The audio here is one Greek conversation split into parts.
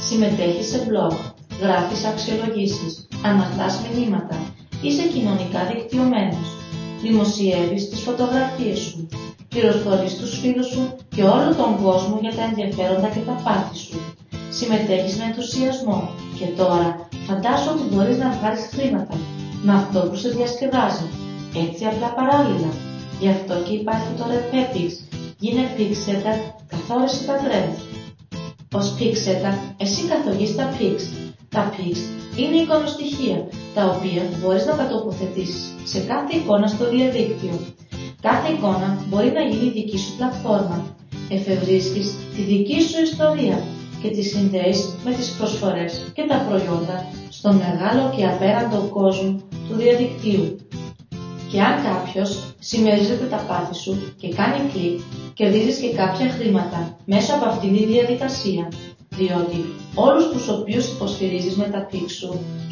Συμμετέχεις σε blog, γράφεις αξιολογήσεις, αναρτάς μηνύματα, είσαι κοινωνικά δικτυωμένος, δημοσιεύεις τις φωτογραφίες σου, πληροφορείς τους φίλους σου και όλο τον κόσμο για τα ενδιαφέροντα και τα πάθη σου. Συμμετέχεις με ενθουσιασμό και τώρα φαντάσου ότι μπορείς να βγάλεις χρήματα με αυτό που σε διασκεδάζει, έτσι απλά παράλληλα. Γι' αυτό και υπάρχει το RedPepix. Γίνε Pixsetter, καθόρισε τα trends. Ως Pixsetter, εσύ καθορίζεις τα Pix. Τα Pix είναι εικονοστοιχεία, τα οποία μπορείς να τα τοποθετήσεις σε κάθε εικόνα στο διαδίκτυο. Κάθε εικόνα μπορεί να γίνει δική σου πλατφόρμα. Εφευρίσκεις τη δική σου ιστορία και τη συνδέεις με τις προσφορές και τα προϊόντα στον μεγάλο και απέραντο κόσμο του διαδικτύου. Και αν κάποιος συμμερίζεται τα πάθη σου και κάνει κλικ, κερδίζεις και κάποια χρήματα μέσω από αυτήν τη διαδικασία, διότι όλους τους οποίους υποστηρίζεις με τα Pix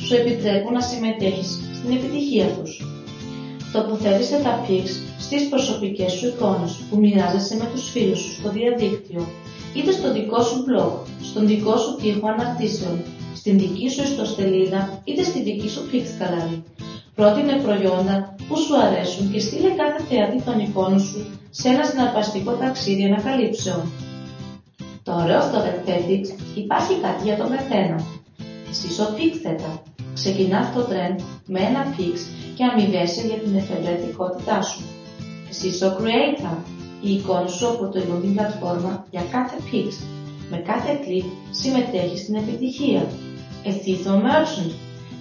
σου επιτρέπουν να συμμετέχεις στην επιτυχία τους. Τοποθέτησε τα Pix στις προσωπικές σου εικόνες που μοιράζεσαι με τους φίλους σου στο διαδίκτυο, είτε στο δικό σου blog, στον δικό σου τοίχο αναρτήσεων, στην δική σου ιστοσελίδα, είτε στη δική σου Pix καλάρι. Πρότεινε προϊόντα που σου αρέσουν και στείλε κάθε θεατή των εικόνων σου σε ένα συναρπαστικό ταξίδι ανακαλύψεων. Το ωραίο στο RedPepix υπάρχει κάτι για τον καθένα. Εσύ είσαι ο Pixsetter. Ξεκινάς το trend με ένα Pix και αμοιβέσαι για την εφευρετικότητά σου. Εσύ είσαι ο Creator. Οι εικόνες σου αποτελούν την πλατφόρμα για κάθε Pix. Με κάθε κλικ συμμετέχεις στην επιτυχία. Εσύ είσαι ο Merchant.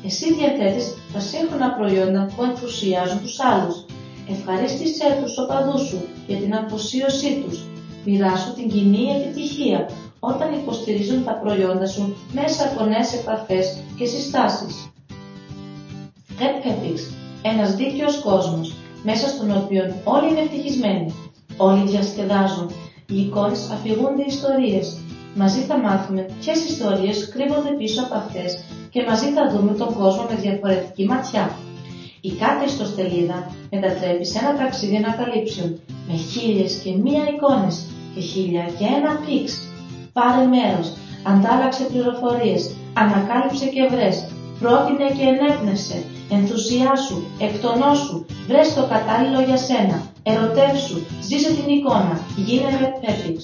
Εσύ διαθέτεις τα σύγχρονα προϊόντα που ενθουσιάζουν τους άλλους. Ευχαρίστησέ τους οπαδούς σου για την αφοσίωσή τους. Μοιράσου την κοινή επιτυχία όταν υποστηρίζουν τα προϊόντα σου μέσα από νέες επαφές και συστάσεις. RedPepix, ένας δίκαιος κόσμος, μέσα στον οποίο όλοι είναι ευτυχισμένοι. Όλοι διασκεδάζουν. Οι εικόνες αφηγούνται ιστορίες. Μαζί θα μάθουμε ποιες ιστορίες κρύβονται πίσω από αυτές και μαζί θα δούμε τον κόσμο με διαφορετική ματιά. Η κάθε ιστοσελίδα μετατρέπει σε ένα ταξίδι ανακαλύψεων με 1001 εικόνες και 1001 Pix. Πάρε μέρος, αντάλλαξε πληροφορίες, ανακάλυψε και βρες, πρότεινε και ενέπνευσε, ενθουσιάσου, εκτονώσου, βρες το κατάλληλο για σένα, ερωτεύσου, ζήσε την εικόνα, γίνε RedPepix.